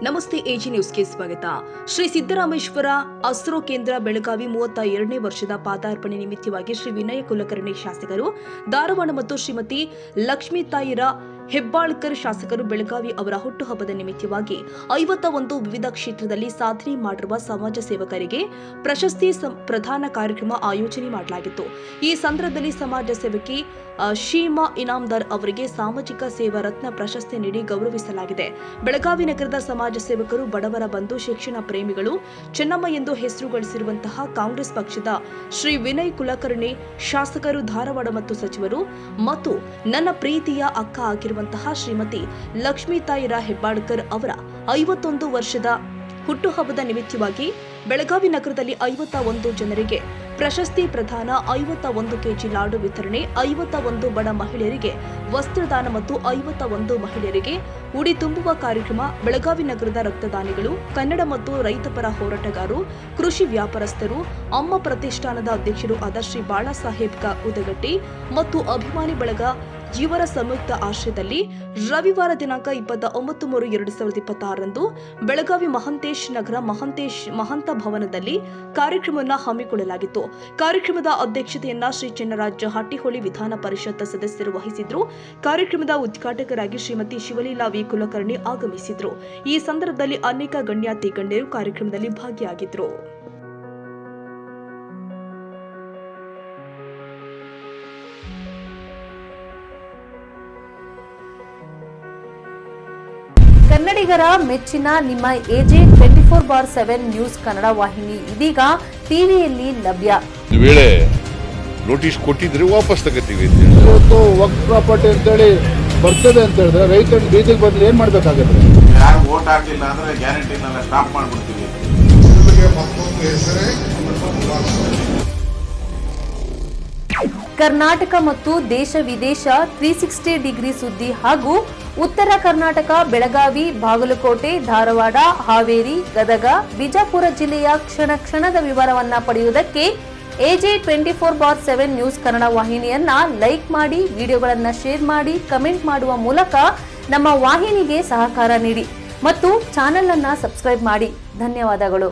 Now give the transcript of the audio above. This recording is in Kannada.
ನಮಸ್ತೆ ಎಜಿ ನ್ಯೂಸ್ಗೆ ಸ್ವಾಗತ. ಶ್ರೀ ಸಿದ್ದರಾಮೇಶ್ವರ ಅಸ್ರೋ ಕೇಂದ್ರ ಬೆಳಗಾವಿ 32ನೇ ವರ್ಷದ ಪಾದಾರ್ಪಣೆ ನಿಮಿತ್ತವಾಗಿ ಶ್ರೀ ವಿನಯ ಕುಲಕರ್ಣಿ ಶಾಸಕರು ಧಾರವಾಡ ಮತ್ತು ಶ್ರೀಮತಿ ಲಕ್ಷ್ಮೀತಾಯಿರ ಹೆಬ್ಬಾಳ್ಕರ್ ಶಾಸಕರು ಬೆಳಗಾವಿ ಅವರ ಹುಟ್ಟುಹಬ್ಬದ ನಿಮಿತ್ತವಾಗಿ 51 ವಿವಿಧ ಕ್ಷೇತ್ರದಲ್ಲಿ ಸಾಧನೆ ಮಾಡಿರುವ ಸಮಾಜ ಸೇವಕರಿಗೆ ಪ್ರಶಸ್ತಿ ಪ್ರದಾನ ಕಾರ್ಯಕ್ರಮ ಆಯೋಜನೆ ಮಾಡಲಾಗಿತ್ತು. ಈ ಸಂದರ್ಭದಲ್ಲಿ ಸಮಾಜ ಸೇವಕಿ ಶೀಮಾ ಇನಾಮದಾರ್ ಅವರಿಗೆ ಸಾಮಾಜಿಕ ಸೇವಾ ರತ್ನ ಪ್ರಶಸ್ತಿ ನೀಡಿ ಗೌರವಿಸಲಾಗಿದೆ. ಬೆಳಗಾವಿ ನಗರದ ಸಮಾಜ ಸೇವಕರು ಬಡವರ ಬಂಧು, ಶಿಕ್ಷಣ ಪ್ರೇಮಿಗಳು, ಚೆನ್ನಮ್ಮ ಎಂದು ಹೆಸರು ಗಳಿಸಿರುವಂತಹ ಕಾಂಗ್ರೆಸ್ ಪಕ್ಷದ ಶ್ರೀ ವಿನಯ್ ಕುಲಕರ್ಣಿ ಶಾಸಕರು, ಧಾರವಾಡ ಮತ್ತು ಸಚಿವರು ಮತ್ತು ನನ್ನ ಪ್ರೀತಿಯ ಅಕ್ಕ ಆಗಿರುವಂತಹ ಶ್ರೀಮತಿ ಲಕ್ಷ್ಮೀತಾಯಿರ ಹೆಬ್ಬಾಳ್ಕರ್ ಅವರ 51 ವರ್ಷದ ಹುಟ್ಟುಹಬ್ಬದ ನಿಮಿತ್ತವಾಗಿ ಬೆಳಗಾವಿ ನಗರದಲ್ಲಿ 51 ಜನರಿಗೆ ಪ್ರಶಸ್ತಿ ಪ್ರದಾನ, 51 ಕೆಜಿ ಲಾಡು ವಿತರಣೆ, 51 ಬಡ ಮಹಿಳೆಯರಿಗೆ ವಸ್ತ್ರದಾನ ಮತ್ತು 51 ಮಹಿಳೆಯರಿಗೆ ಉಡಿ ತುಂಬುವ ಕಾರ್ಯಕ್ರಮ. ಬೆಳಗಾವಿ ನಗರದ ರಕ್ತದಾನಿಗಳು, ಕನ್ನಡ ಮತ್ತು ರೈತಪರ ಹೋರಾಟಗಾರರು, ಕೃಷಿ ವ್ಯಾಪಾರಸ್ಥರು, ಅಮ್ಮ ಪ್ರತಿಷ್ಠಾನದ ಅಧ್ಯಕ್ಷರು ಆದ ಶ್ರೀ ಬಾಳಾಸಾಹೇಬ್ ಉದಗಟ್ಟಿ ಮತ್ತು ಅಭಿಮಾನಿ ಬಳಗ ಇವರ ಸಂಯುಕ್ತ ಆಶ್ರಯದಲ್ಲಿ ರವಿವಾರ ದಿನಾಂಕ 29/3/2026 ಬೆಳಗಾವಿ ಮಹಂತೇಶ್ ನಗರ ಮಹಂತ ಭವನದಲ್ಲಿ ಕಾರ್ಯಕ್ರಮವನ್ನು ಹಮ್ಮಿಕೊಳ್ಳಲಾಗಿತ್ತು. ಕಾರ್ಯಕ್ರಮದ ಅಧ್ಯಕ್ಷತೆಯನ್ನ ಶ್ರೀ ಚೆನ್ನರಾಜ ಹಟ್ಟಿಹೊಳಿ ವಿಧಾನ ಪರಿಷತ್ ಸದಸ್ಯರು ವಹಿಸಿದ್ರು. ಕಾರ್ಯಕ್ರಮದ ಉದ್ಘಾಟಕರಾಗಿ ಶ್ರೀಮತಿ ಶಿವಲೀಲಾ ವಿ ಕುಲಕರ್ಣಿ ಆಗಮಿಸಿದ್ರು. ಈ ಸಂದರ್ಭದಲ್ಲಿ ಅನೇಕ ಗಣ್ಯಾತಿ ಗಣ್ಯರು ಕಾರ್ಯಕ್ರಮದಲ್ಲಿ ಭಾಗಿಯಾಗಿದ್ರು. ಕನ್ನಡಿಗರ ಮೆಚ್ಚಿನ ನಿಮ್ಮ ಎಜೆ 24/7 ನ್ಯೂಸ್ ಕನ್ನಡ ವಾಹಿನಿ ಇದೀಗ ಟಿವಿಯಲ್ಲಿ ಲಭ್ಯ. ವೇಳೆ ನೋಟಿಸ್ ಕೊಟ್ಟಿದ್ರೆ ವಾಪಸ್ ತಗೋತೀವಿ. ಇವತ್ತು ವಕ್ಫ್ ಪ್ರಾಪರ್ಟಿ ಅಂತೇಳಿ ಬರ್ತದೆ ಅಂತ ಹೇಳಿದ್ರೆ ರೈತರ ಬೀದಿಗೆ ಬದಲು ಏನ್ ಮಾಡ್ಬೇಕಾಗುತ್ತೆ? ಯಾರು ವೋಟ್ ಹಾಕಿಲ್ಲ ಅಂದ್ರೆ ಗ್ಯಾರಂಟಿನೆಲ್ಲ ಸ್ಟಾಪ್ ಮಾಡ್ಬಿಡ್ತೀವಿ. ಕರ್ನಾಟಕ ಮತ್ತು ದೇಶ ವಿದೇಶ 360 ಡಿಗ್ರಿ ಸುದ್ದಿ ಹಾಗೂ ಉತ್ತರ ಕರ್ನಾಟಕ, ಬೆಳಗಾವಿ, ಬಾಗಲಕೋಟೆ, ಧಾರವಾಡ, ಹಾವೇರಿ, ಗದಗ, ಬಿಜಾಪುರ ಜಿಲ್ಲೆಯ ಕ್ಷಣ ಕ್ಷಣದ ವಿವರವನ್ನ ಪಡೆಯುವುದಕ್ಕೆ ಎಜೆ 24/7 ನ್ಯೂಸ್ ಕನ್ನಡ ವಾಹಿನಿಯನ್ನ ಲೈಕ್ ಮಾಡಿ, ವಿಡಿಯೋಗಳನ್ನ ಶೇರ್ ಮಾಡಿ, ಕಮೆಂಟ್ ಮಾಡುವ ಮೂಲಕ ನಮ್ಮ ವಾಹಿನಿಗೆ ಸಹಕಾರ ನೀಡಿ ಮತ್ತು ಚಾನೆಲ್ ಅನ್ನ ಸಬ್ಸ್ಕ್ರೈಬ್ ಮಾಡಿ. ಧನ್ಯವಾದಗಳು.